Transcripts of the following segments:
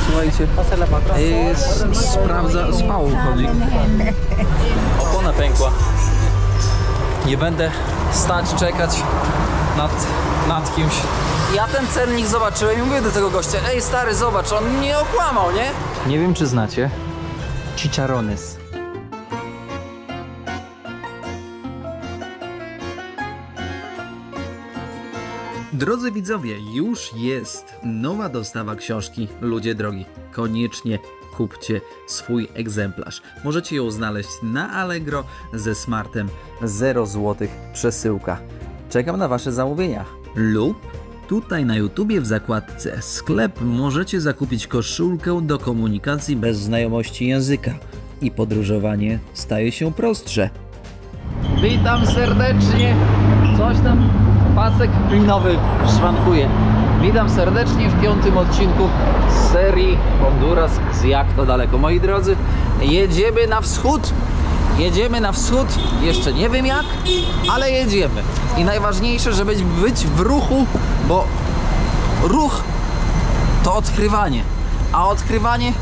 słuchajcie, sprawdza, z pałą chodzi. Opona pękła. Nie będę stać, czekać nad kimś. Ja ten cennik zobaczyłem i mówię do tego gościa: ej stary, zobacz, on mnie okłamał, nie? Nie wiem, czy znacie chicharrones. Drodzy widzowie, już jest nowa dostawa książki Ludzie Drogi. Koniecznie kupcie swój egzemplarz. Możecie ją znaleźć na Allegro ze smartem 0 zł przesyłka. Czekam na wasze zamówienia. Lub tutaj na YouTubie w zakładce sklep możecie zakupić koszulkę do komunikacji bez znajomości języka i podróżowanie staje się prostsze. Witam serdecznie. Coś tam pasek klinowy szwankuje. Witam serdecznie w 5. odcinku z serii Honduras z Jak to daleko. Moi drodzy, jedziemy na wschód. Jedziemy na wschód, jeszcze nie wiem jak, ale jedziemy. I najważniejsze, żeby być w ruchu, bo ruch to odkrywanie, a odkrywanie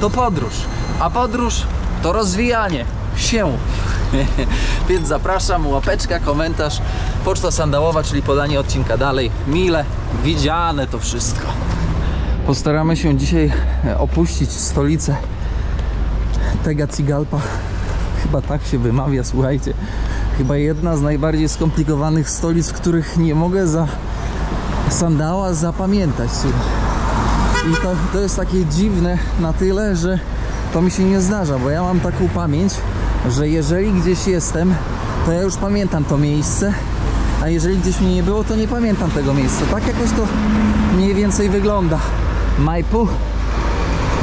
to podróż, a podróż to rozwijanie się. Więc zapraszam, łapeczka, komentarz, poczta sandałowa, czyli podanie odcinka dalej, mile widziane to wszystko. Postaramy się dzisiaj opuścić stolicę Tegucigalpa. Chyba tak się wymawia, słuchajcie. Chyba jedna z najbardziej skomplikowanych stolic, których nie mogę za sandała zapamiętać. I to jest takie dziwne na tyle, że to mi się nie zdarza, bo ja mam taką pamięć, że jeżeli gdzieś jestem, to ja już pamiętam to miejsce, a jeżeli gdzieś mnie nie było, to nie pamiętam tego miejsca. Tak jakoś to mniej więcej wygląda. Maipu.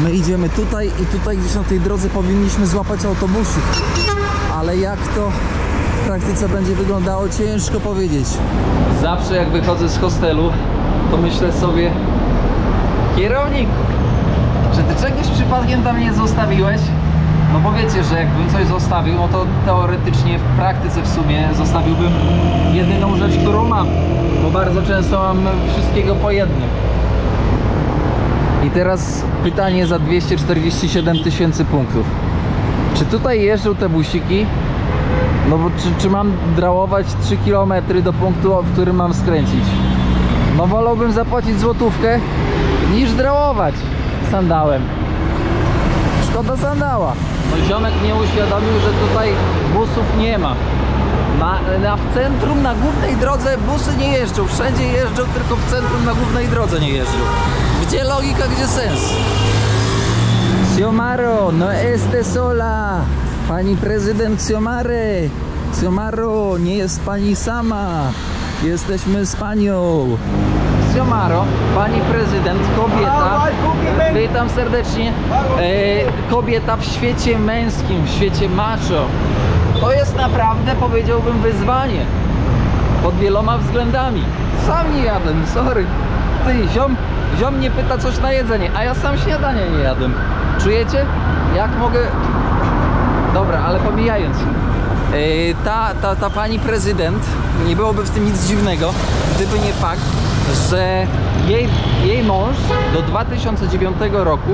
My idziemy tutaj i tutaj gdzieś na tej drodze powinniśmy złapać autobusik. Ale jak to w praktyce będzie wyglądało, ciężko powiedzieć. Zawsze jak wychodzę z hostelu, to myślę sobie: kierowniku, czy ty czegoś przypadkiem tam nie zostawiłeś? No bo wiecie, że jakbym coś zostawił, no to teoretycznie w praktyce w sumie zostawiłbym jedyną rzecz, którą mam. Bo bardzo często mam wszystkiego po jednym. I teraz pytanie za 247 000 punktów. Czy tutaj jeżdżą te busiki? No bo czy mam drałować 3 km do punktu, w którym mam skręcić? No wolałbym zapłacić złotówkę niż drałować sandałem. Szkoda sandała. No ziomek mnie uświadomił, że tutaj busów nie ma. W centrum, na głównej drodze busy nie jeżdżą. Wszędzie jeżdżą, tylko w centrum, na głównej drodze nie jeżdżą. Gdzie logika, gdzie sens? Xiomaro, no esté sola. Pani prezydent Xiomare. Xiomaro, nie jest pani sama. Jesteśmy z panią. Xiomaro, pani prezydent, kobieta. Witam serdecznie. Kobieta w świecie męskim, w świecie macho. To jest naprawdę, powiedziałbym, wyzwanie. Pod wieloma względami. Sam nie jadłem, sorry. Ty, ziom mnie pyta coś na jedzenie, a ja sam śniadania nie jadłem. Czujecie? Jak mogę... Dobra, ale pomijając. Ta pani prezydent, nie byłoby w tym nic dziwnego, gdyby nie fakt, że jej mąż do 2009 roku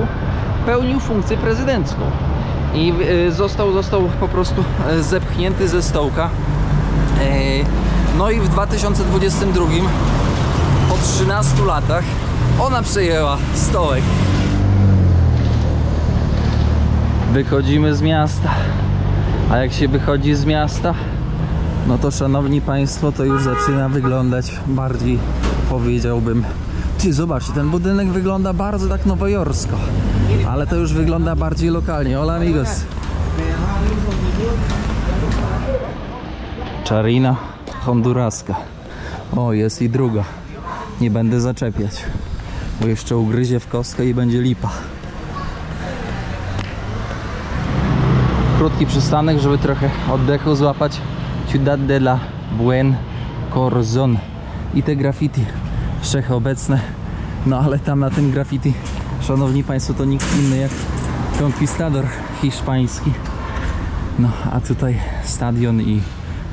pełnił funkcję prezydencką. I został po prostu zepchnięty ze stołka. No i w 2022, po 13 latach, ona przejęła stołek. Wychodzimy z miasta. A jak się wychodzi z miasta, no to szanowni państwo, to już zaczyna wyglądać bardziej, powiedziałbym... Ty, zobaczcie, ten budynek wygląda bardzo tak nowojorsko. Ale to już wygląda bardziej lokalnie. Hola amigos. Czarina honduraska. O, jest i druga. Nie będę zaczepiać, bo jeszcze ugryzie w kostkę i będzie lipa. Krótki przystanek, żeby trochę oddechu złapać. Ciudad de la Buen Corazon. I te graffiti wszechobecne. No ale tam na tym graffiti, szanowni państwo, to nikt inny jak konkwistador hiszpański. No a tutaj stadion i...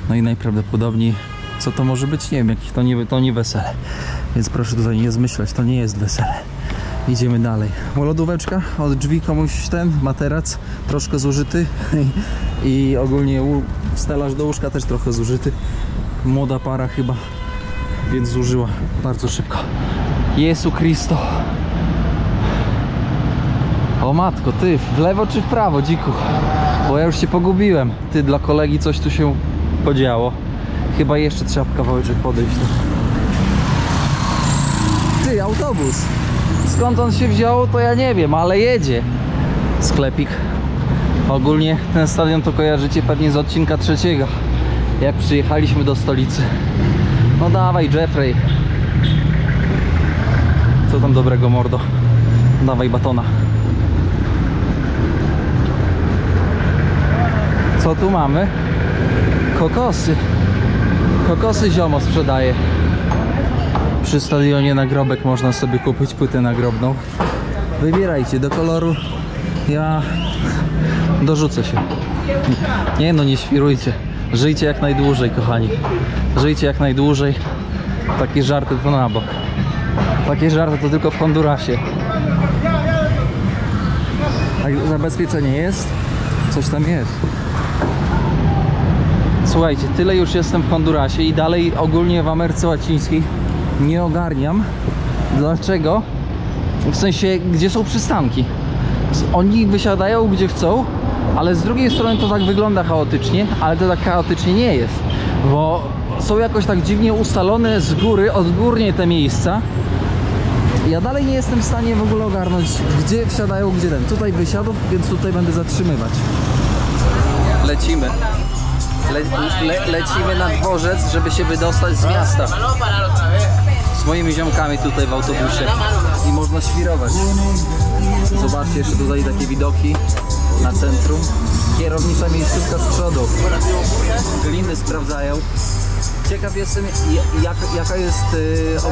No i najprawdopodobniej, co to może być? Nie wiem, jakich to nie wesele. Więc proszę tutaj nie zmyślać, to nie jest wesele. Idziemy dalej. Lodóweczka, od drzwi komuś ten materac troszkę zużyty i ogólnie stelaż do łóżka też trochę zużyty. Młoda para chyba, więc zużyła bardzo szybko. Jezu Chrysto. O matko, ty, w lewo czy w prawo, dziku? Bo ja już się pogubiłem. Ty, dla kolegi coś tu się podziało. Chyba jeszcze trzeba kawałeczek podejść. Ty, autobus. Skąd on się wziął, to ja nie wiem, ale jedzie. Sklepik. Ogólnie ten stadion to kojarzycie pewnie z odcinka 3, jak przyjechaliśmy do stolicy. No dawaj, Jeffrey. Co tam dobrego, mordo? Dawaj batona. Co tu mamy? Kokosy. Kokosy ziomo sprzedaje. Przy stadionie nagrobek można sobie kupić płytę nagrobną. Wybierajcie do koloru. Ja dorzucę się. Nie no, nie świrujcie. Żyjcie jak najdłużej, kochani. Żyjcie jak najdłużej. Takie żarty to na bok. Takie żarty to tylko w Hondurasie. A zabezpieczenie jest? Coś tam jest. Słuchajcie, tyle już jestem w Hondurasie i dalej ogólnie w Ameryce Łacińskiej nie ogarniam, dlaczego, w sensie, gdzie są przystanki. Oni wysiadają gdzie chcą, ale z drugiej strony to tak wygląda chaotycznie, ale to tak chaotycznie nie jest, bo są jakoś tak dziwnie ustalone z góry, odgórnie te miejsca. Ja dalej nie jestem w stanie w ogóle ogarnąć, gdzie wsiadają, gdzie ten. Tutaj wysiadł, więc tutaj będę zatrzymywać. Lecimy. Lecimy na dworzec, żeby się wydostać z miasta. Z moimi ziomkami tutaj w autobusie. I można świrować. Zobaczcie jeszcze tutaj takie widoki na centrum. Kierownicza miejscówka z przodu. Gliny sprawdzają. Ciekaw jestem, jaka jest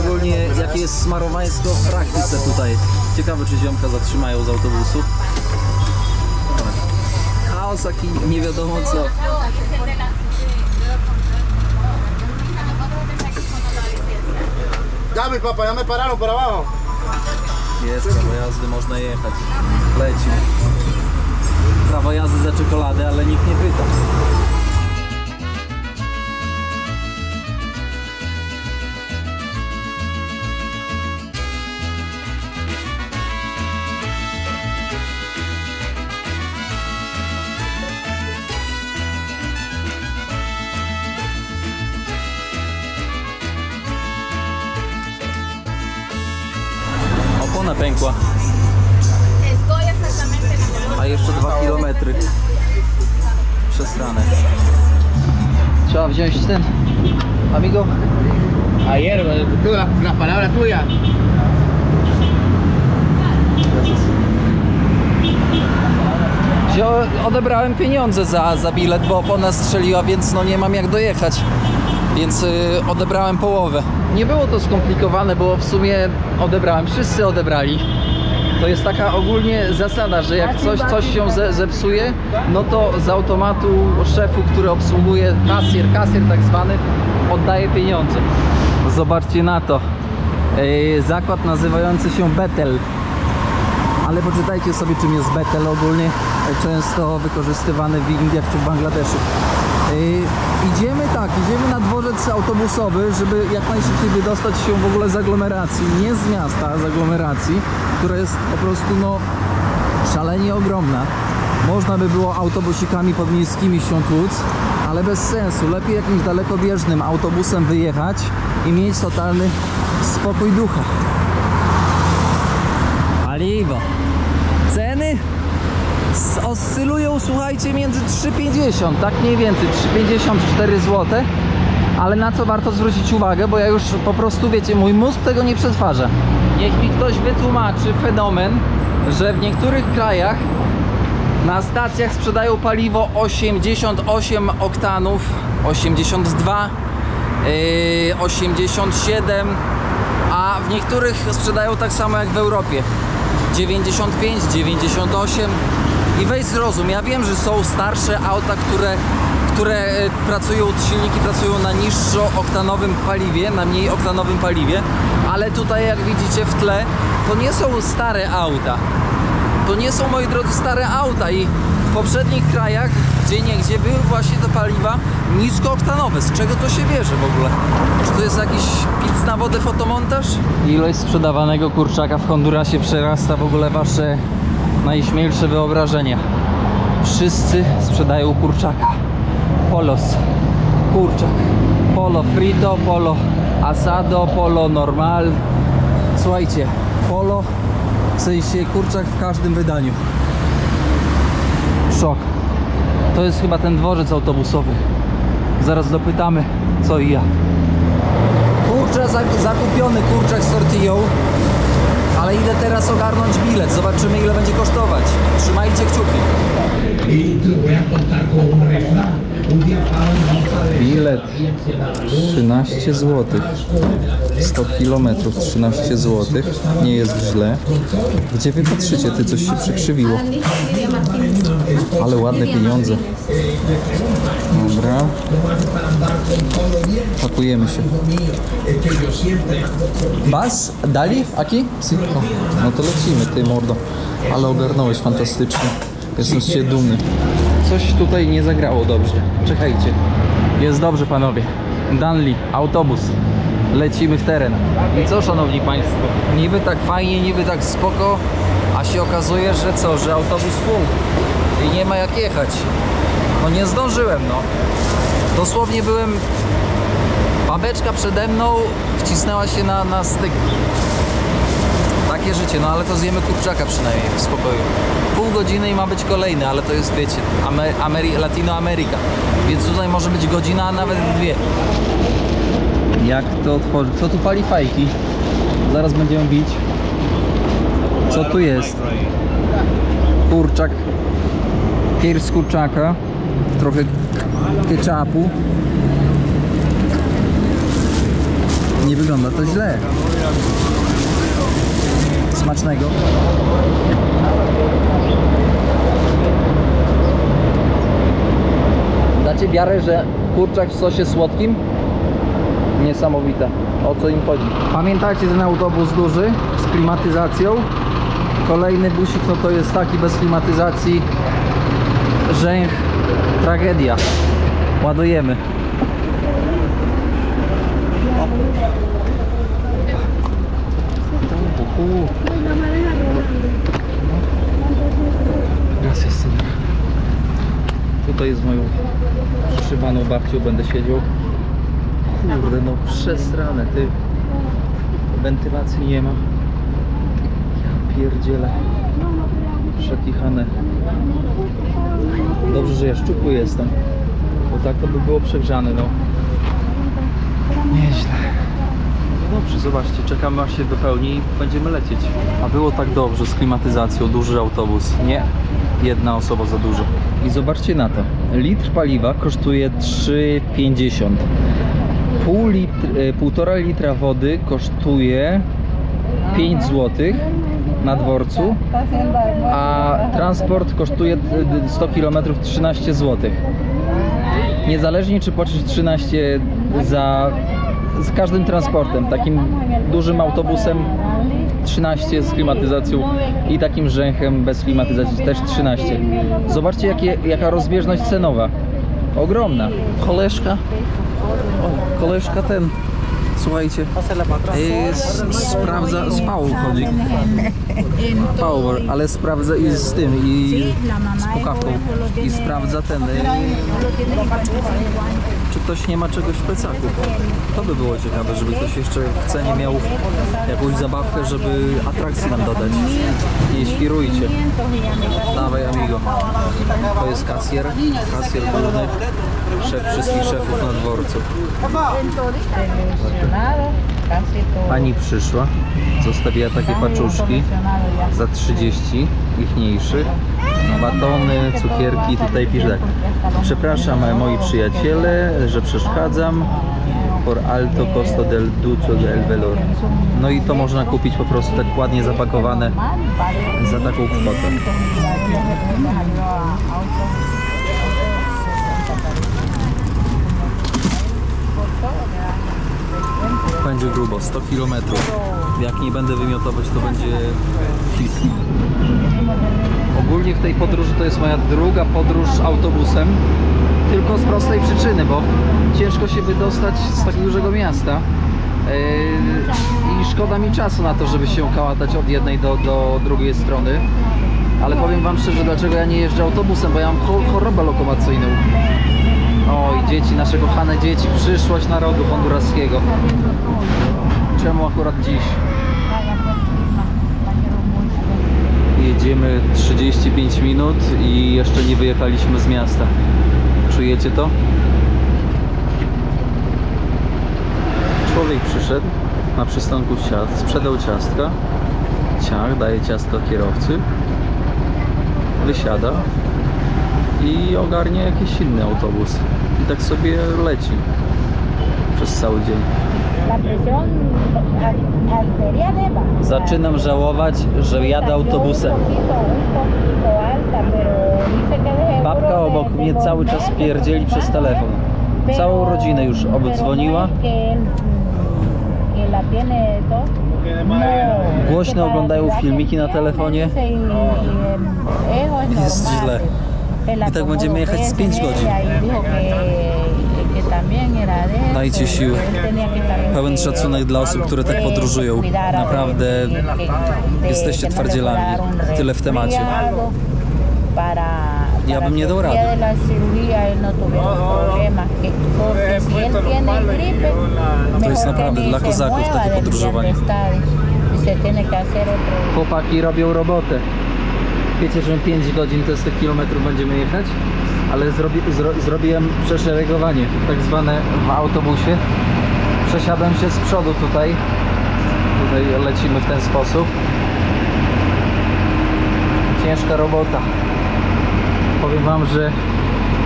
ogólnie, jakie jest smarowaństwo w praktyce tutaj. Ciekawe, czy ziomka zatrzymają z autobusu. Chaos taki nie wiadomo co. Dame, papá, ya me pararon por abajo. Jest prawo jazdy, można jechać. Leci. Prawo jazdy za czekoladę, ale nikt nie pyta. Opona pękła. A jeszcze 2 km przez ranę. Trzeba wziąć ten, amigo. Ayer, tú, la palabra tuya. Odebrałem pieniądze za bilet, bo opona strzeliła, więc no nie mam jak dojechać. Więc odebrałem połowę. Nie było to skomplikowane, bo w sumie odebrałem. Wszyscy odebrali. To jest taka ogólnie zasada, że jak coś się zepsuje, no to z automatu szefu, który obsługuje, kasjer tak zwany, oddaje pieniądze. Zobaczcie na to. Zakład nazywający się Betel. Ale poczytajcie sobie, czym jest Betel ogólnie. Często wykorzystywany w Indiach czy w Bangladeszu. Idziemy na dworzec autobusowy, żeby jak najszybciej wydostać się w ogóle z aglomeracji, nie z miasta, z aglomeracji, która jest po prostu no szalenie ogromna. Można by było autobusikami podmiejskimi się tłuc, ale bez sensu. Lepiej jakimś dalekobieżnym autobusem wyjechać i mieć totalny spokój ducha. Paliwo. Ceny oscylują, słuchajcie, między 3,50, tak mniej więcej, 3,54 zł. Ale na co warto zwrócić uwagę, bo ja już po prostu, wiecie, mój mózg tego nie przetwarza. Niech mi ktoś wytłumaczy fenomen, że w niektórych krajach na stacjach sprzedają paliwo 88 oktanów, 82, 87, a w niektórych sprzedają tak samo jak w Europie, 95, 98. I weź zrozum, ja wiem, że są starsze auta, które silniki pracują na niższooktanowym paliwie, na mniej oktanowym paliwie, ale tutaj jak widzicie w tle, to nie są stare auta. To nie są, moi drodzy, stare auta i w poprzednich krajach gdzieniegdzie były właśnie te paliwa niskooktanowe. Z czego to się bierze w ogóle? Czy to jest jakiś pic na wodę fotomontaż? Ilość sprzedawanego kurczaka w Hondurasie przerasta w ogóle wasze najśmielsze wyobrażenia. Wszyscy sprzedają kurczaka. Polos, kurczak, polo frito, polo asado, polo normal. Słuchajcie, polo, w sensie kurczak w każdym wydaniu. Szok. To jest chyba ten dworzec autobusowy. Zaraz dopytamy co i jak. Kurczak, zakupiony kurczak z tortillą. Ale idę teraz ogarnąć bilet. Zobaczymy ile będzie kosztować. Trzymajcie kciuki. Bilet 13 zł. 100 km 13 zł. Nie jest źle. Gdzie wy patrzycie? Ty coś się przykrzywiło. Ale ładne pieniądze. Dobra. Pakujemy się. Bas? Dali? Aki? Si. O, no to lecimy, ty mordo. Ale ogarnąłeś fantastycznie. Jestem z ciebie dumny. Coś tutaj nie zagrało dobrze. Czekajcie. Jest dobrze, panowie. Danli, autobus. Lecimy w teren. I co, szanowni państwo? Niby tak fajnie, niby tak spoko, a się okazuje, że co? Że autobus full. I nie ma jak jechać. No nie zdążyłem, no. Dosłownie byłem... Babeczka przede mną wcisnęła się na styk. Takie życie, no ale to zjemy kurczaka przynajmniej w spokoju. Pół godziny i ma być kolejny, ale to jest, wiecie, Latinoameryka. Więc tutaj może być godzina, a nawet dwie. Jak to otworzyć? Co tu pali fajki? Zaraz będziemy bić. Co tu jest? Kurczak. Pier z kurczaka. Trochę ketchupu. Nie wygląda to źle. Smacznego. Dacie wiarę, że kurczak w sosie słodkim? Niesamowite. O co im chodzi? Pamiętajcie, ten autobus duży z klimatyzacją. Kolejny busik, no to jest taki bez klimatyzacji. Rzęch. Tragedia. Ładujemy. Gracias, señor. Tutaj z moją przyszywaną babcią będę siedział. Kurde, no przesrane, ty. Wentylacji nie ma. Ja pierdzielę. Przekichane. Dobrze, że ja szczupły jestem. Bo tak to by było przegrzane, no. Nieźle. No dobrze, zobaczcie, czekamy aż się wypełni i będziemy lecieć. A było tak dobrze z klimatyzacją, duży autobus. Nie, jedna osoba za dużo. I zobaczcie na to. Litr paliwa kosztuje 3,50. Półtora litra wody kosztuje 5 zł na dworcu, a transport kosztuje 100 km 13 zł. Niezależnie czy płacisz 13 z każdym transportem, takim dużym autobusem 13 z klimatyzacją i takim rzęchem bez klimatyzacji też 13. Zobaczcie jaka rozbieżność cenowa. Ogromna. Koleżka ten, słuchajcie, sprawdza, z Pałą chodzi. Power, ale sprawdza i z tym, i z pukawką. I sprawdza ten, czy ktoś nie ma czegoś w plecaku. To by było ciekawe, żeby ktoś jeszcze w cenie miał jakąś zabawkę, żeby atrakcji nam dodać. I świrujcie. Dawaj, amigo. To jest kasjer główny, szef wszystkich szefów na dworcu. Pani przyszła, zostawiła takie paczuszki za 30 ichniejszych, batony, cukierki. Tutaj pisze tak: przepraszam moi przyjaciele, że przeszkadzam, por alto costo del ducho del valor. No i to można kupić po prostu tak ładnie zapakowane za taką kwotę. Będzie grubo, 100 km. Jak nie będę wymiotować, to będzie hit. Ogólnie w tej podróży to jest moja druga podróż autobusem. Tylko z prostej przyczyny, bo ciężko się wydostać z tak dużego miasta. I szkoda mi czasu na to, żeby się kołatać od jednej do drugiej strony. Ale powiem wam szczerze, dlaczego ja nie jeżdżę autobusem, bo ja mam chorobę lokomocyjną. Oj, dzieci, nasze kochane dzieci, przyszłość narodu honduraskiego. Czemu akurat dziś? Jedziemy 35 minut i jeszcze nie wyjechaliśmy z miasta. Czujecie to? Człowiek przyszedł, na przystanku siadł, sprzedał ciastka. Ciach, daje ciastka kierowcy. Wysiada i ogarnie jakiś inny autobus. I tak sobie leci przez cały dzień. Zaczynam żałować, że jadę autobusem. Babka obok mnie cały czas pierdzieli przez telefon. Całą rodzinę już obdzwoniła. Głośno oglądają filmiki na telefonie. Jest źle. I tak będziemy jechać z 5 godzin. Dajcie siły. Pełen szacunek dla osób, które tak podróżują. Naprawdę jesteście twardzielami. Tyle w temacie. Ja bym nie dał rady. To jest naprawdę dla kozaków takie podróżowanie. Chłopaki robią robotę. Wiecie, że 5 godzin to jest tych kilometrów będziemy jechać? Ale zrobiłem przeszeregowanie tak zwane w autobusie. Przesiadłem się z przodu tutaj. Tutaj lecimy w ten sposób. Ciężka robota. Powiem wam, że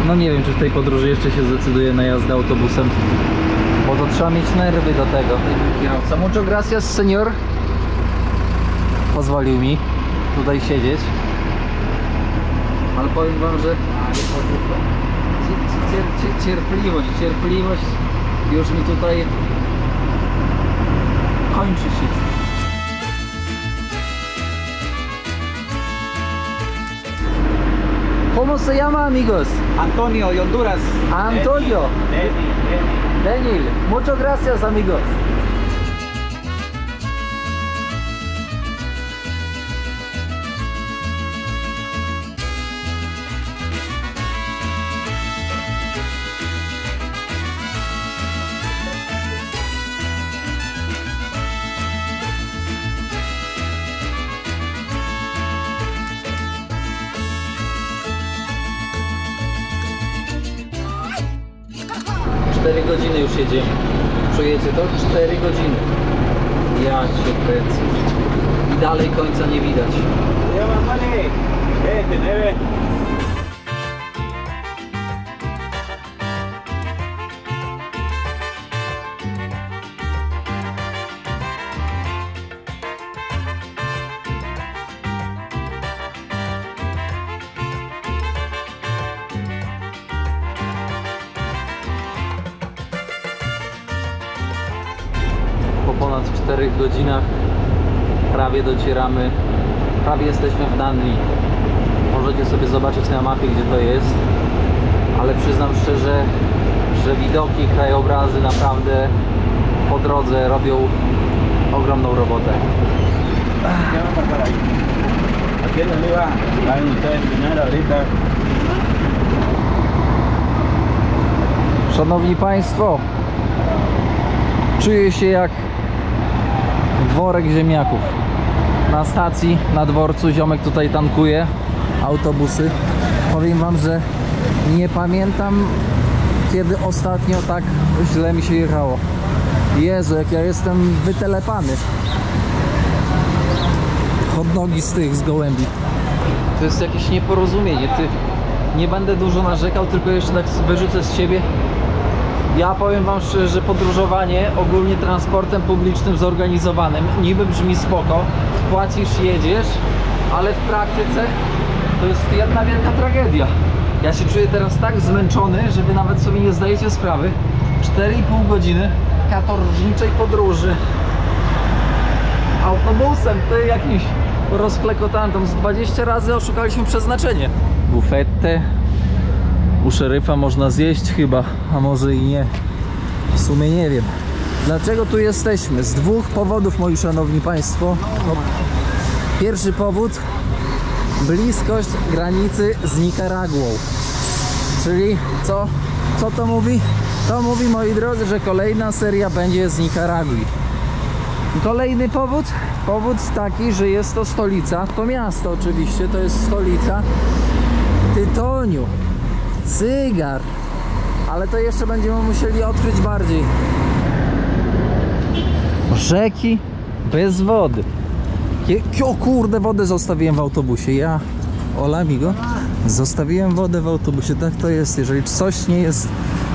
no nie wiem, czy w tej podróży jeszcze się zdecyduję na jazdę autobusem, bo to trzeba mieć nerwy do tego. Kierowca, mucho gracias, señor. Pozwolił mi tutaj siedzieć. Ale powiem wam, że cierpliwość już mi tutaj kończy się. ¿Cómo se llama, amigos? Antonio de Honduras. Antonio. Daniel. Muchas gracias, amigos. Cztery godziny już jedziemy. Czujecie to? 4 godziny. Ja się kręcę. I dalej końca nie widać. Po ponad 4 godzinach prawie docieramy, prawie jesteśmy w Danlí. Możecie sobie zobaczyć na mapie, gdzie to jest, ale przyznam szczerze, że widoki, krajobrazy naprawdę po drodze robią ogromną robotę. Szanowni Państwo, czuję się jak worek ziemniaków. Na stacji, na dworcu ziomek tutaj tankuje autobusy. Powiem wam, że nie pamiętam, kiedy ostatnio tak źle mi się jechało. Jezu, jak ja jestem wytelepany. Hot dogi z gołębi. To jest jakieś nieporozumienie. Nie będę dużo narzekał, tylko jeszcze tak wyrzucę z siebie. Ja powiem wam szczerze, że podróżowanie ogólnie transportem publicznym zorganizowanym niby brzmi spoko, płacisz, jedziesz, ale w praktyce to jest jedna wielka tragedia. Ja się czuję teraz tak zmęczony, że wy nawet sobie nie zdajecie sprawy, 4,5 godziny katorżniczej podróży autobusem, ty jakimś rozklekotantem. Z 20 razy oszukaliśmy przeznaczenie. Bufetę u szeryfa można zjeść chyba, a może i nie. W sumie nie wiem. Dlaczego tu jesteśmy? Z dwóch powodów, moi szanowni państwo. No, pierwszy powód: bliskość granicy z Nikaraguą. Czyli co to mówi? To mówi, moi drodzy, że kolejna seria będzie z Nikaragui. Kolejny powód? Powód taki, że jest to stolica, to miasto oczywiście, to jest stolica tytoniu, cygar. Ale to jeszcze będziemy musieli odkryć bardziej. Rzeki bez wody. O kurde, wodę zostawiłem w autobusie. Ja, hola amigo, zostawiłem wodę w autobusie. Tak to jest, jeżeli coś nie jest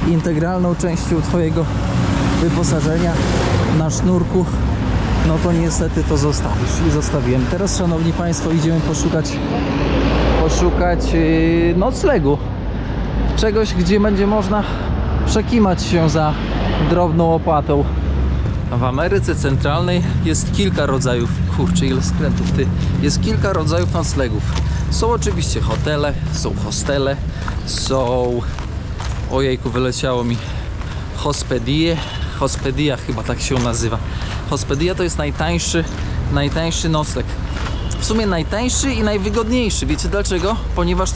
integralną częścią twojego wyposażenia na sznurku, no to niestety to zostawisz. I zostawiłem. Teraz, szanowni państwo, idziemy poszukać noclegu. Czegoś, gdzie będzie można przekimać się za drobną opłatą. W Ameryce Centralnej jest kilka rodzajów, kurczę, ile skrętów, ty, jest kilka rodzajów noclegów. Są oczywiście hotele, są hostele, są, ojejku, wyleciało mi, hospedia chyba tak się nazywa. Hospedia to jest najtańszy nocleg. W sumie najtańszy i najwygodniejszy. Wiecie dlaczego? Ponieważ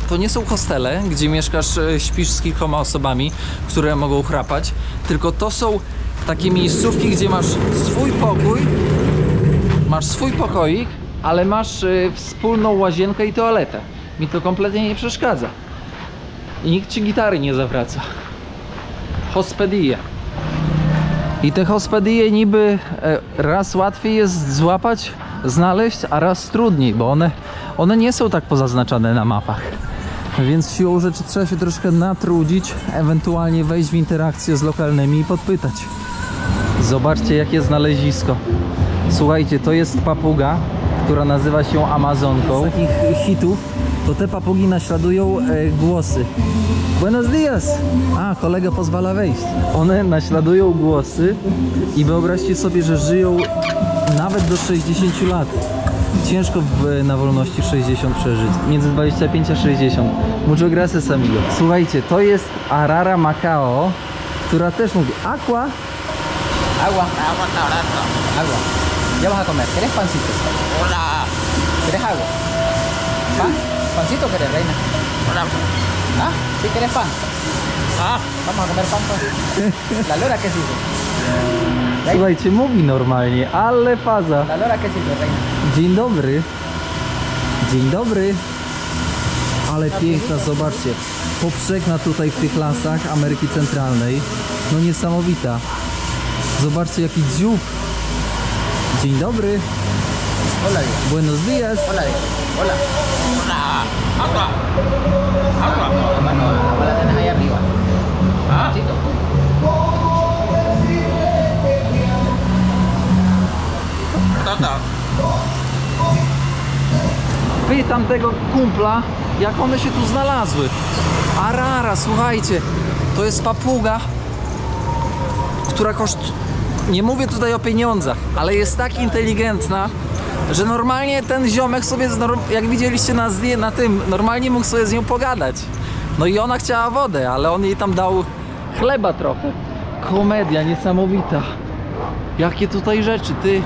to nie są hostele, gdzie mieszkasz, śpisz z kilkoma osobami, które mogą chrapać, tylko to są takie miejscówki, gdzie masz swój pokój, masz swój pokoik, ale masz wspólną łazienkę i toaletę. Mi to kompletnie nie przeszkadza. I nikt ci gitary nie zawraca. Hospedie. I te hospedie niby raz łatwiej jest złapać, znaleźć, a raz trudniej, bo one nie są tak pozaznaczane na mapach. Więc siłą rzeczy trzeba się troszkę natrudzić, ewentualnie wejść w interakcję z lokalnymi i podpytać. Zobaczcie, jakie znalezisko. Słuchajcie, to jest papuga, która nazywa się Amazonką. Z takich hitów to te papugi naśladują głosy. Buenos dias! A, kolega pozwala wejść. One naśladują głosy i wyobraźcie sobie, że żyją nawet do 60 lat. Ciężko na wolności 60 przeżyć. Między 25 a 60. Mucho gracias, amigo. Słuchajcie, to jest Arara Macao, która też mówi aqua. Agua. Agua. Ya vas a comer. ¿Quieres pancito? Hola. ¿Quieres agua? ¿Pan? ¿Pancito o quieres, reina? Hola. ¿Ah? ¿Sí quieres pan? Ah. Vamos a comer pan, pues. La lora, ¿qué sirve? Słuchajcie, mówi normalnie, ale faza. La lora, ¿qué sirve, reina? Dzień dobry. Dzień dobry. Ale piękna, zobaczcie. Poprzekna tutaj w tych lasach Ameryki Centralnej. No niesamowita. Zobaczcie, jaki dziób. Dzień dobry. Hola, Dios. Buenos dias. Hola, Dios. Hola. Hola. Agua. Agua. Hermano, agua la tenés ahí arriba. Ah. Pancito. Pytam tego kumpla, jak one się tu znalazły. Arara, słuchajcie, to jest papuga, która nie mówię tutaj o pieniądzach, ale jest tak inteligentna, że normalnie ten ziomek sobie, jak widzieliście na tym, normalnie mógł sobie z nią pogadać. No i ona chciała wodę, ale on jej tam dał chleba trochę. Komedia niesamowita. Jakie tutaj rzeczy, ty.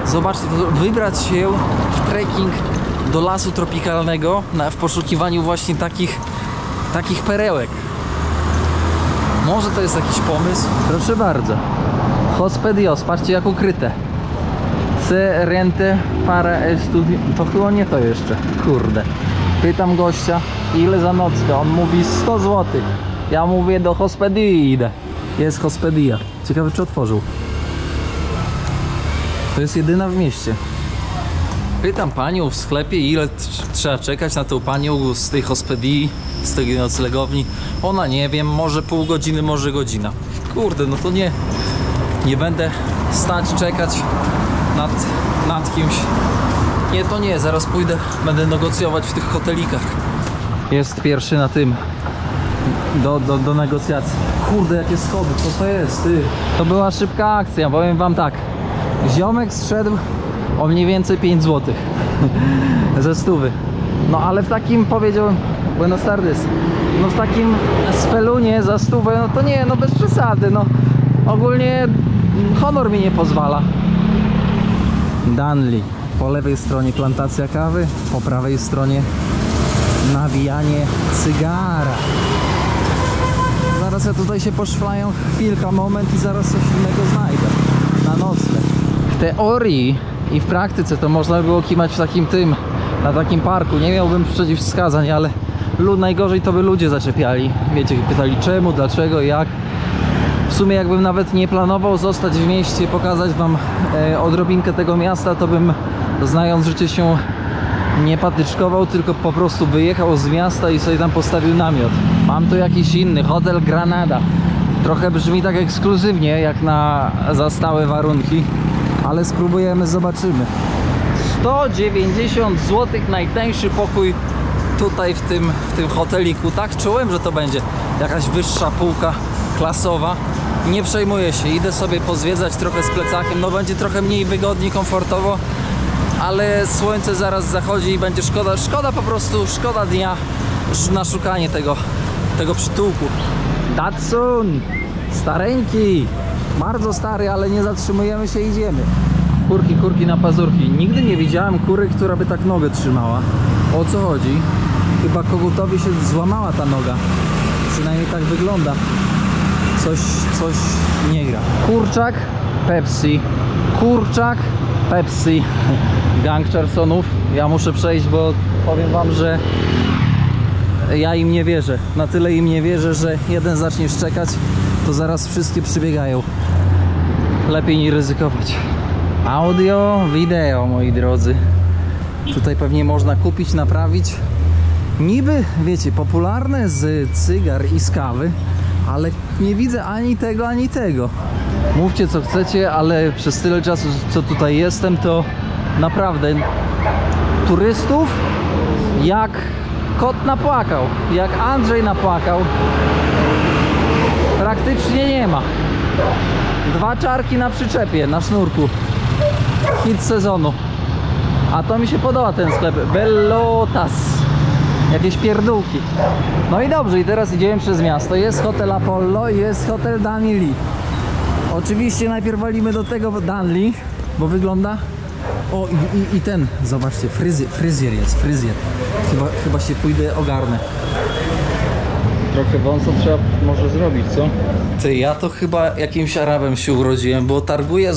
Zobaczcie, wybrać się w trekking do lasu tropikalnego w poszukiwaniu właśnie takich perełek. Może to jest jakiś pomysł? Proszę bardzo. Hospedios, patrzcie jak ukryte. Se rente para estudio. To chyba nie to jeszcze. Kurde. Pytam gościa, ile za nockę. On mówi 100 zł. Ja mówię, do hospedii idę. Jest hospedia. Ciekawe, czy otworzył. To jest jedyna w mieście. Pytam panią w sklepie, ile trzeba czekać na tą panią z tej hospedii, z tej noclegowni. Ona nie wiem, może pół godziny, może godzina. Kurde, no to nie będę stać, czekać nad kimś. Nie, to nie, zaraz pójdę, będę negocjować w tych hotelikach. Jest pierwszy na tym do negocjacji. Kurde, jakie schody, co to jest, ty? To była szybka akcja, powiem wam tak. Ziomek zszedł o mniej więcej 5 zł ze 100. No ale w takim, powiedziałbym, Buenos tardes, no w takim spelunie za 100, no to nie, no bez przesady, no ogólnie honor mi nie pozwala. Danli. Po lewej stronie plantacja kawy, po prawej stronie nawijanie cygara. Zaraz ja tutaj się poszwlaję chwilkę, moment i zaraz coś innego znajdę na nocleg. W teorii i w praktyce to można by było kimać w takim na takim parku. Nie miałbym przeciwwskazań, ale najgorzej to by ludzie zaczepiali. Wiecie, pytali czemu, dlaczego, jak. W sumie jakbym nawet nie planował zostać w mieście, pokazać wam odrobinkę tego miasta, to bym, znając życie, się nie patyczkował, tylko po prostu wyjechał z miasta i sobie tam postawił namiot. Mam tu jakiś inny, Hotel Granada. Trochę brzmi tak ekskluzywnie, jak na za stałe warunki, ale spróbujemy, zobaczymy. 190 zł najtańszy pokój tutaj w tym hoteliku. Tak czułem, że to będzie jakaś wyższa półka klasowa. Nie przejmuję się, idę sobie pozwiedzać trochę z plecakiem, no będzie trochę mniej wygodnie, komfortowo, ale słońce zaraz zachodzi i będzie szkoda po prostu, szkoda dnia na szukanie tego przytułku. Datsun, stareńki, bardzo stary, ale nie zatrzymujemy się, idziemy. Kurki na pazurki. Nigdy nie widziałem kury, która by tak nogę trzymała. O co chodzi? Chyba kogutowi się złamała ta noga, przynajmniej tak wygląda. Coś nie gra. Kurczak, Pepsi. Kurczak, Pepsi. Gang Charsonów. Ja muszę przejść, bo powiem wam, że ja im nie wierzę. Na tyle im nie wierzę, że jeden zacznie szczekać, to zaraz wszystkie przybiegają. Lepiej nie ryzykować. Audio, wideo, moi drodzy. Tutaj pewnie można kupić, naprawić. Niby, wiecie, popularne z cygar i z kawy, ale nie widzę ani tego, ani tego. Mówcie co chcecie, ale przez tyle czasu, co tutaj jestem, to naprawdę turystów jak kot napłakał, jak Andrzej napłakał, praktycznie nie ma. 2 czarki na przyczepie, na sznurku. Hit sezonu. A to mi się podoba ten sklep. Bellotas. Jakieś pierdółki. No i dobrze, i teraz idziemy przez miasto. Jest hotel Apollo i jest hotel Danli. Oczywiście najpierw walimy do tego Danli, bo wygląda... O, i ten, zobaczcie, fryzjer jest, fryzjer. Chyba się pójdę, ogarnę. Trochę wąso trzeba może zrobić, co? Ty, ja to chyba jakimś Arabem się urodziłem, bo targuję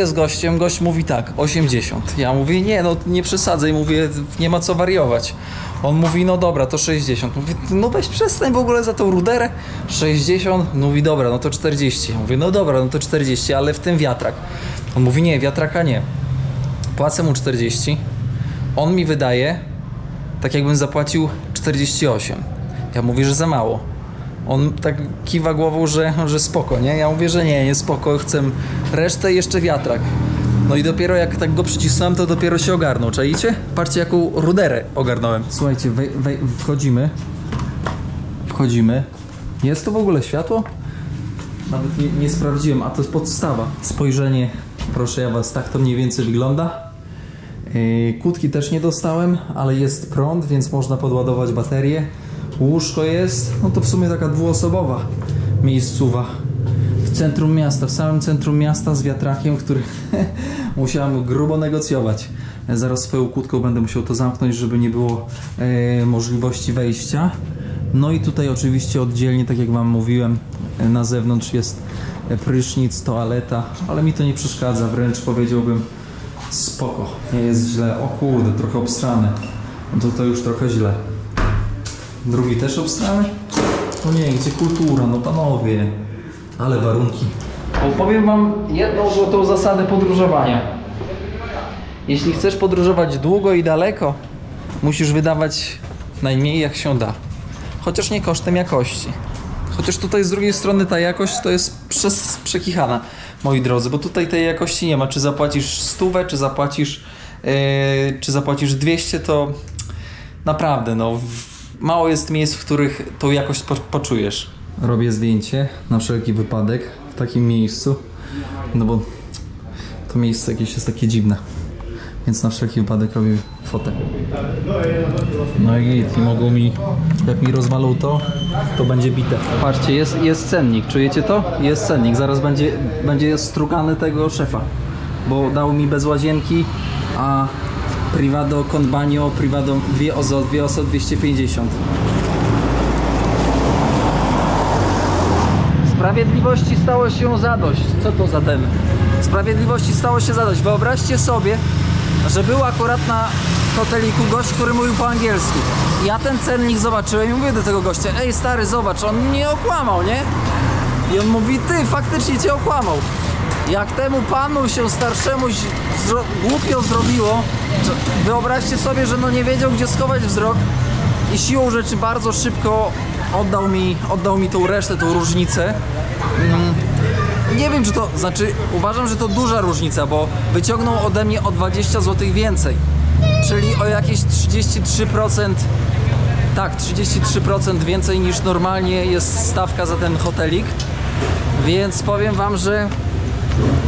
z gościem, gość mówi tak, 80. Ja mówię, nie, no nie przesadzaj, mówię, nie ma co wariować. On mówi, no dobra, to 60. Mówię, no weź przestań w ogóle za tą ruderę. 60, mówi, dobra, no to 40. Ja mówię, no dobra, no to 40, ale w tym wiatrak. On mówi, nie, wiatraka nie. Płacę mu 40. On mi wydaje, tak jakbym zapłacił 48. Ja mówię, że za mało. On tak kiwa głową, że spoko, nie? Ja mówię, że nie spoko, chcę resztę i jeszcze wiatrak. No i dopiero jak tak go przycisnąłem, to dopiero się ogarnął, czaicie? Patrzcie, jaką ruderę ogarnąłem. Słuchajcie, wchodzimy. Jest to w ogóle światło? Nawet nie sprawdziłem, a to jest podstawa. Spojrzenie, proszę ja was, tak to mniej więcej wygląda. Kłódki też nie dostałem, ale jest prąd, więc można podładować baterię. Łóżko jest, no to w sumie taka dwuosobowa miejscowa w centrum miasta, w samym centrum miasta z wiatrakiem, który musiałem grubo negocjować. Zaraz swoją kłódką będę musiał to zamknąć, żeby nie było możliwości wejścia. No i tutaj oczywiście oddzielnie, tak jak wam mówiłem, na zewnątrz jest prysznic, toaleta, ale mi to nie przeszkadza, wręcz powiedziałbym spoko, nie jest źle. O kurde, trochę obstrane, no to już trochę źle. Drugi też obstrany? No nie, gdzie kultura, no panowie. Ale warunki. Powiem wam jedną złotą zasadę podróżowania. Jeśli chcesz podróżować długo i daleko, musisz wydawać najmniej jak się da. Chociaż nie kosztem jakości. Chociaż tutaj z drugiej strony ta jakość to jest przekichana, moi drodzy, bo tutaj tej jakości nie ma. Czy zapłacisz 100, czy zapłacisz 200, to naprawdę, no mało jest miejsc, w których tą jakość poczujesz. Robię zdjęcie na wszelki wypadek w takim miejscu, no bo to miejsce jakieś jest takie dziwne, więc na wszelki wypadek robię fotę. No i mogą mi, jak mi rozwalą to będzie bite. Patrzcie, jest cennik, czujecie to? Jest cennik, zaraz będzie strugany tego szefa, bo dał mi bez łazienki, a privado con bagno, privado dwie osoby 250. Sprawiedliwości stało się zadość. Co to za ten? Sprawiedliwości stało się zadość. Wyobraźcie sobie, że był akurat na hoteliku gość, który mówił po angielsku. Ja ten cennik zobaczyłem i mówię do tego gościa: ej stary, zobacz, on mnie okłamał, nie? I on mówi: ty, faktycznie cię okłamał. Jak temu panu się starszemu głupio zrobiło, wyobraźcie sobie, że no nie wiedział, gdzie schować wzrok i siłą rzeczy bardzo szybko oddał mi tą resztę, tą różnicę. Nie wiem, czy to, znaczy uważam, że to duża różnica, bo wyciągnął ode mnie o 20 zł więcej, czyli o jakieś 33%, tak, 33% więcej niż normalnie jest stawka za ten hotelik, więc powiem wam, że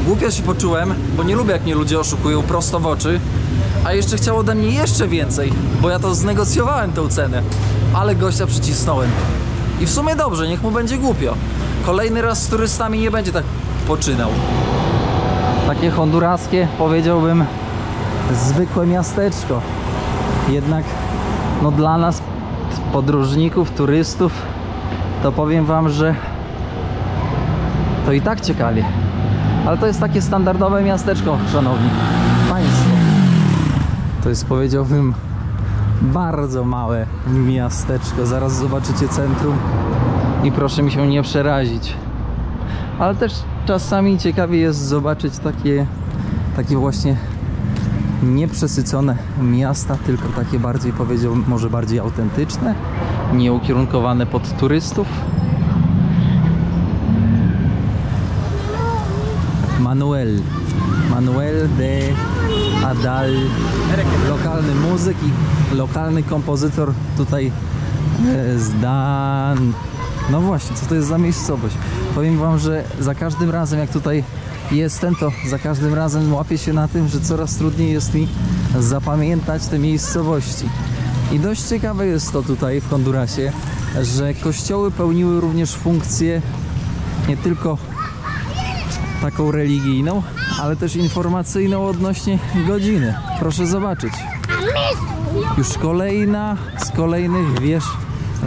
głupio się poczułem, bo nie lubię, jak mnie ludzie oszukują prosto w oczy, a jeszcze chciał ode mnie jeszcze więcej, bo ja to znegocjowałem tę cenę, ale gościa przycisnąłem. I w sumie dobrze, niech mu będzie głupio. Kolejny raz z turystami nie będzie tak poczynał. Takie honduraskie, powiedziałbym, zwykłe miasteczko. Jednak no dla nas, podróżników, turystów, to powiem wam, że to i tak ciekawie. Ale to jest takie standardowe miasteczko, szanowni państwo. To jest, powiedziałbym, bardzo małe miasteczko. Zaraz zobaczycie centrum i proszę mi się nie przerazić. Ale też czasami ciekawie jest zobaczyć takie właśnie nieprzesycone miasta, tylko takie bardziej, powiedziałbym, może bardziej autentyczne, nieukierunkowane pod turystów. Manuel de Adal, lokalny muzyk i lokalny kompozytor tutaj no właśnie, co to jest za miejscowość? Powiem wam, że za każdym razem, jak tutaj jestem, to za każdym razem łapię się na tym, że coraz trudniej jest mi zapamiętać te miejscowości. I dość ciekawe jest to tutaj w Hondurasie, że kościoły pełniły również funkcję nie tylko taką religijną, ale też informacyjną odnośnie godziny. Proszę zobaczyć. Już kolejna z kolejnych wież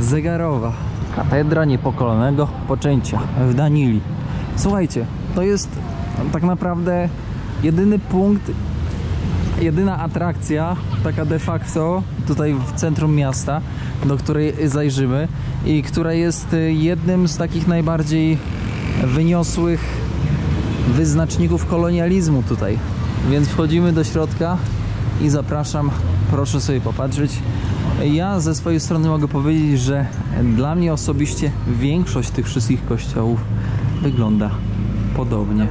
zegarowa. Katedra Niepokolonego Poczęcia w Danili. Słuchajcie, to jest tak naprawdę jedyny punkt, jedyna atrakcja, taka de facto tutaj w centrum miasta, do której zajrzymy i która jest jednym z takich najbardziej wyniosłych wyznaczników kolonializmu tutaj. Więc wchodzimy do środka i zapraszam, proszę sobie popatrzeć. Ja ze swojej strony mogę powiedzieć, że dla mnie osobiście większość tych wszystkich kościołów wygląda podobnie.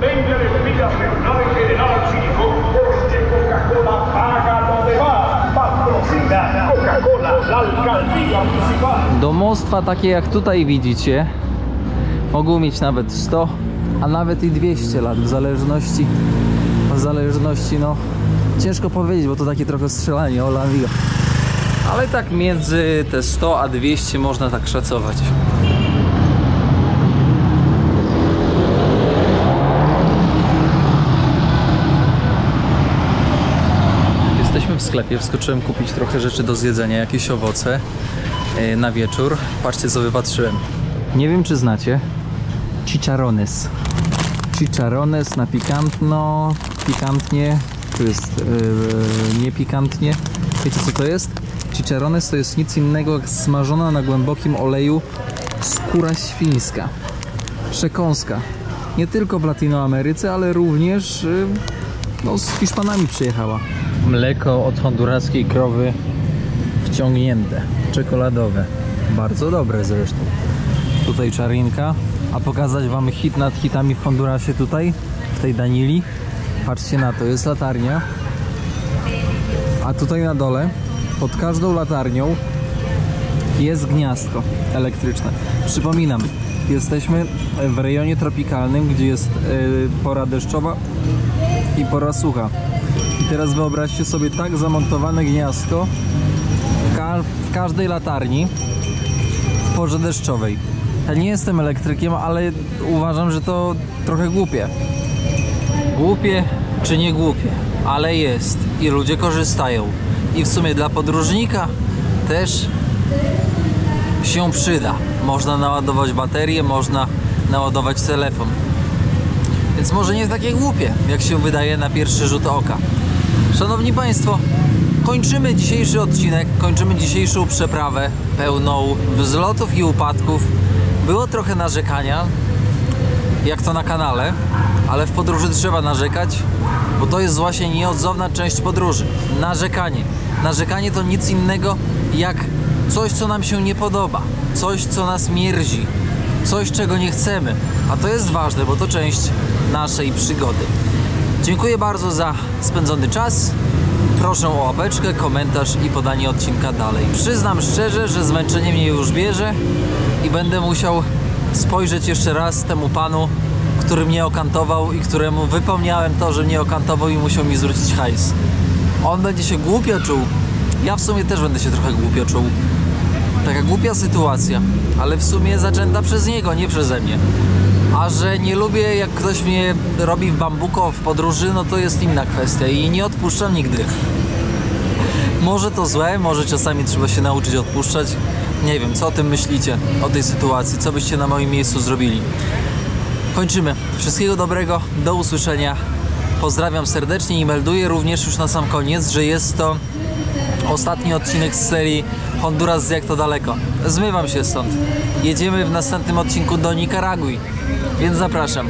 Venga de bebidas Central General Cívico, porque Coca-Cola paga donde va. Patrocina Coca-Cola, la alcaldía municipal. Domostwa takie jak tutaj widzicie mogą mieć nawet 100, a nawet i 200 lat, w zależności, no ciężko powiedzieć, bo to takie trochę strzelanie, ola amigo. Ale tak między te 100 a 200 można tak szacować. Jesteśmy w sklepie, wskoczyłem kupić trochę rzeczy do zjedzenia, jakieś owoce na wieczór. Patrzcie, co wypatrzyłem. Nie wiem, czy znacie chicharrones. Chicharrones na pikantno, pikantnie, tu jest niepikantnie. Wiecie, co to jest? Chicharrones to jest nic innego jak smażona na głębokim oleju skóra świńska. Przekąska. Nie tylko w Latinoameryce, ale również no, z Hiszpanami przyjechała. Mleko od honduraskiej krowy wciągnięte, czekoladowe. Bardzo dobre zresztą. Tutaj czarinka. A pokazać wam hit nad hitami w Hondurasie tutaj, w tej Danili. Patrzcie na to, jest latarnia. A tutaj na dole, pod każdą latarnią jest gniazdko elektryczne. Przypominam, jesteśmy w rejonie tropikalnym, gdzie jest pora deszczowa i pora sucha. I teraz wyobraźcie sobie tak zamontowane gniazdko w każdej latarni w porze deszczowej. Ja nie jestem elektrykiem, ale uważam, że to trochę głupie. Głupie czy nie głupie, ale jest i ludzie korzystają. I w sumie dla podróżnika też się przyda. Można naładować baterię, można naładować telefon. Więc może nie jest takie głupie, jak się wydaje na pierwszy rzut oka. Szanowni Państwo, kończymy dzisiejszy odcinek, kończymy dzisiejszą przeprawę pełną wzlotów i upadków. Było trochę narzekania, jak to na kanale, ale w podróży trzeba narzekać, bo to jest właśnie nieodzowna część podróży. Narzekanie. Narzekanie to nic innego jak coś, co nam się nie podoba, coś, co nas mierzi, coś, czego nie chcemy. A to jest ważne, bo to część naszej przygody. Dziękuję bardzo za spędzony czas. Proszę o łapeczkę, komentarz i podanie odcinka dalej. Przyznam szczerze, że zmęczenie mnie już bierze i będę musiał spojrzeć jeszcze raz temu panu, który mnie okantował i któremu wypomniałem to, że mnie okantował i musiał mi zwrócić hajs. On będzie się głupio czuł. Ja w sumie też będę się trochę głupio czuł. Taka głupia sytuacja, ale w sumie zaczęta przez niego, nie przeze mnie. A że nie lubię, jak ktoś mnie robi w bambuko w podróży, no to jest inna kwestia i nie odpuszczam nigdy. Może to złe, może czasami trzeba się nauczyć odpuszczać. Nie wiem, co o tym myślicie, o tej sytuacji, co byście na moim miejscu zrobili. Kończymy. Wszystkiego dobrego, do usłyszenia. Pozdrawiam serdecznie i melduję również już na sam koniec, że jest to ostatni odcinek z serii Honduras jak to daleko. Zmywam się stąd. Jedziemy w następnym odcinku do Nikaragui, więc zapraszam.